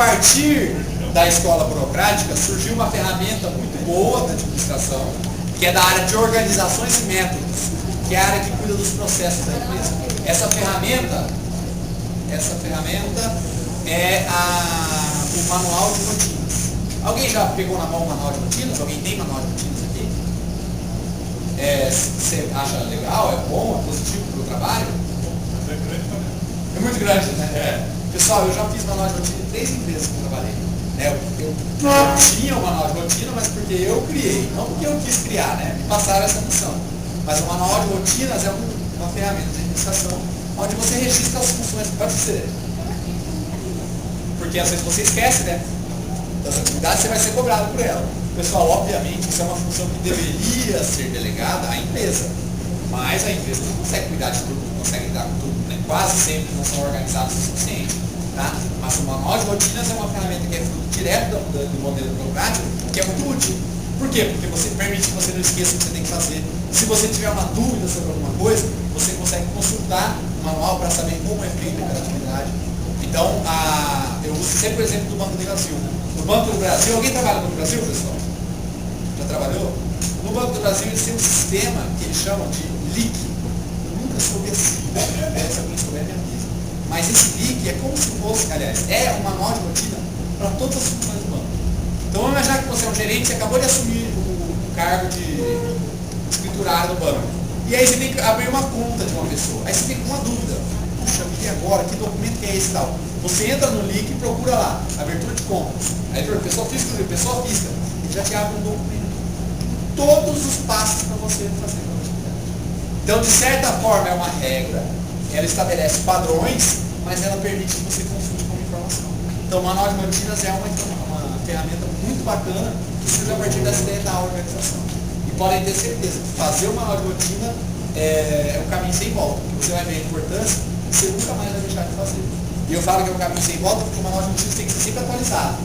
partir da escola burocrática, surgiu uma ferramenta muito boa da administração, que é da área de organizações e métodos, que é a área que cuida dos processos da empresa. Essa ferramenta é o manual de rotinas. Alguém já pegou na mão o manual de rotinas? Alguém tem manual de rotinas aqui? Você acha legal? É bom? É positivo para o trabalho? É muito grande, né? Pessoal, eu já fiz manual de rotina em 3 empresas que eu trabalhei. Eu tinha o manual de rotina, mas porque eu criei, não porque eu quis criar, né? Me passaram essa missão. Mas o manual de rotinas é uma ferramenta de administração onde você registra as funções que pode ser. Porque às vezes você esquece, né? Das atividades, você vai ser cobrado por ela. Pessoal, obviamente, isso é uma função que deveria ser delegada à empresa. Mas a empresa não consegue cuidar de tudo, não consegue lidar com tudo, né? Quase sempre não são organizados o suficiente. Tá? Mas o manual de rotinas é uma ferramenta que é fruto direto do modelo burocrático, que é muito útil. Por quê? Porque você permite que você não esqueça o que você tem que fazer. Se você tiver uma dúvida sobre alguma coisa, você consegue consultar o manual para saber como é feita aquela atividade. Então, eu uso sempre o exemplo do Banco do Brasil. No Banco do Brasil, alguém trabalha no Banco do Brasil, pessoal? Já trabalhou? No Banco do Brasil, eles têm um sistema que eles chamam de LIC. Eu nunca soube assim, se alguém souber, me avisa. Mas esse LIC é como se fosse, aliás, é um manual de rotina para todas as funções do banco. Então, vamos imaginar que você é um gerente, você acabou de assumir o cargo de escriturário do banco. E aí você tem que abrir uma conta de uma pessoa. Aí você tem uma dúvida. Puxa, e agora? Que documento que é esse e tal? Você entra no link e procura lá, abertura de contas. Aí pessoa física, ele já te abre um documento. Todos os passos para você fazer. Então, de certa forma, é uma regra. Ela estabelece padrões, mas ela permite que você consulte como informação. Então, o manual de rotinas é uma ferramenta muito bacana que surge a partir dessa ideia da organização. E podem ter certeza que fazer o manual de rotina é um caminho sem volta. Porque você vai ver a importância e você nunca mais vai deixar de fazer. E eu falo que é um caminho sem volta porque o manual de rotinas tem que ser sempre atualizado.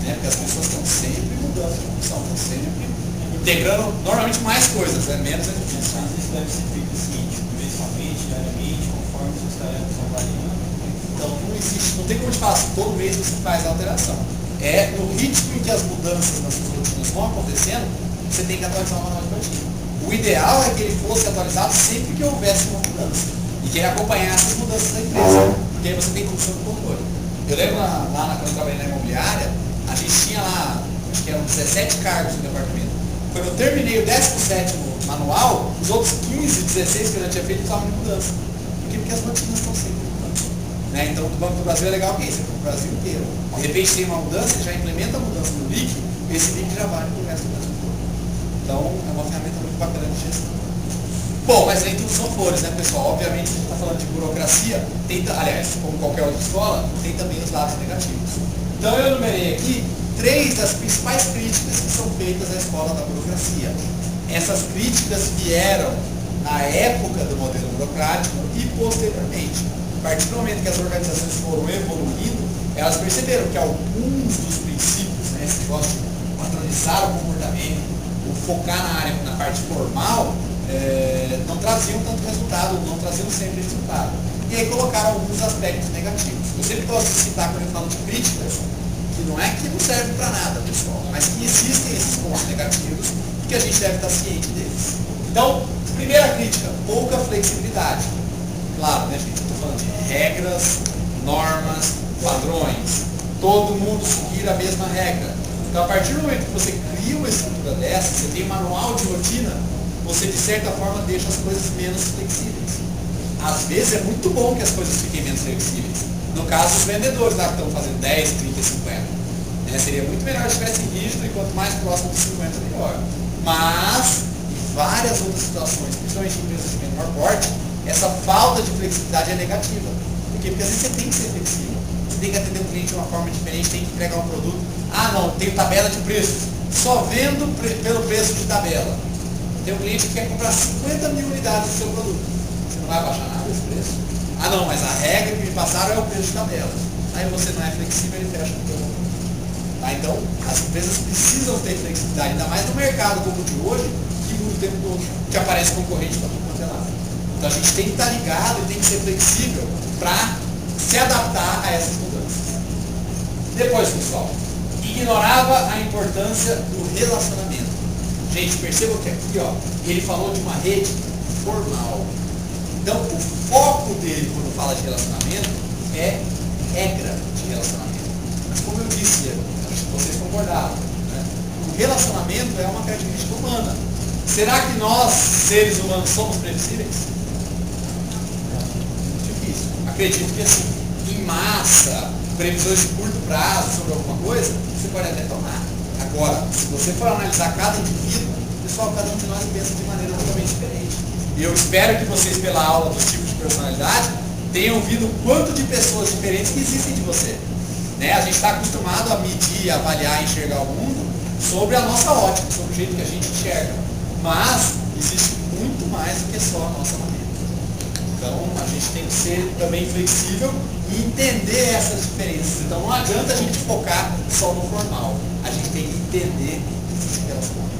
Né? Porque as pessoas estão sempre mudando de função, estão sempre integrando normalmente mais coisas, menos é difícil. Isso deve ser feito o seguinte, mensalmente, diariamente, conforme suas tarefas vão variando. Então não existe, não tem como te falar assim, todo mês você faz a alteração. É no ritmo em que as mudanças nas suas rotinas vão acontecendo, você tem que atualizar o manual de rotina. O ideal é que ele fosse atualizado sempre que houvesse uma mudança. E que ele acompanhasse as mudanças da empresa. Porque aí você tem condição de controle. Eu lembro quando eu trabalhei na imobiliária, a gente tinha lá, acho que eram 17 cargos no departamento. Quando eu terminei o 17º manual, os outros 15, 16 que eu já tinha feito estavam em mudança. Porque as rotinas estão sempre mudando. Né? Então, o Banco do Brasil é legal que isso, é o Brasil inteiro. De repente tem uma mudança, já implementa a mudança no LIC, e esse LIC já vale para o resto do Brasil todo. Então, é uma ferramenta muito bacana de gestão. Bom, mas entre os sofores, né, pessoal? Obviamente, a gente está falando de burocracia, aliás, como qualquer outra escola, tem também os lados negativos. Então, eu enumerei aqui 3 das principais críticas que são feitas à escola da burocracia. Essas críticas vieram na época do modelo burocrático e posteriormente. A partir do momento que as organizações foram evoluindo, elas perceberam que alguns dos princípios, né, esse negócio de padronizar o comportamento, o focar na parte formal, não traziam tanto resultado, não traziam sempre resultado. E aí colocaram alguns aspectos negativos. Eu sempre gosto de citar quando eu falo de críticas, que não é que não serve para nada, pessoal, mas que existem esses pontos negativos e que a gente deve estar ciente deles. Então, primeira crítica, pouca flexibilidade. Claro, né, gente? Estou falando de regras, normas, padrões. Todo mundo seguir a mesma regra. Então, a partir do momento que você cria uma estrutura dessa, você tem um manual de rotina, você, de certa forma, deixa as coisas menos flexíveis. Às vezes é muito bom que as coisas fiquem menos flexíveis. No caso, os vendedores lá que estão fazendo 10, 30, 50. Né? Seria muito melhor se estivesse rígido e quanto mais próximo de 50, melhor. Mas, em várias outras situações, principalmente em empresas de menor porte, essa falta de flexibilidade é negativa. Por quê? Porque às vezes você tem que ser flexível. Você tem que atender o cliente de uma forma diferente, tem que entregar um produto. Ah, não, tem tabela de preços. Só vendo pelo preço de tabela. Tem um cliente que quer comprar 50 mil unidades do seu produto. Você não vai baixar nada esse preço. Ah, não, mas a regra que me passaram é o preço de tabela. Aí você não é flexível, ele fecha o produto. Tá? Então, as empresas precisam ter flexibilidade, ainda mais no mercado como o de hoje, que muda o tempo todo, que aparece concorrente para tudo quanto é lado. Então, a gente tem que estar ligado e tem que ser flexível para se adaptar a essas mudanças. Depois, pessoal, ignorava a importância do relacionamento. Gente, perceba que aqui, ó, ele falou de uma rede formal. Então, o foco dele, quando fala de relacionamento, é regra de relacionamento. Mas como eu disse, acho que vocês concordaram, né? O relacionamento é uma característica humana. Será que nós, seres humanos, somos previsíveis? Difícil. Acredito que assim, em massa, previsões de curto prazo sobre alguma coisa, você pode até tomar. Agora, se você for analisar cada indivíduo, pessoal, cada um de nós pensa de maneira totalmente diferente. E eu espero que vocês, pela aula dos tipos de personalidade, tenham ouvido o quanto de pessoas diferentes que existem de você. Né? A gente está acostumado a medir, avaliar e enxergar o mundo sobre a nossa ótica, sobre o jeito que a gente enxerga. Mas existe muito mais do que só a nossa maneira. Então a gente tem que ser também flexível e entender essas diferenças. Então não adianta a gente focar só no formal. A gente tem que entender esses relacionamentos.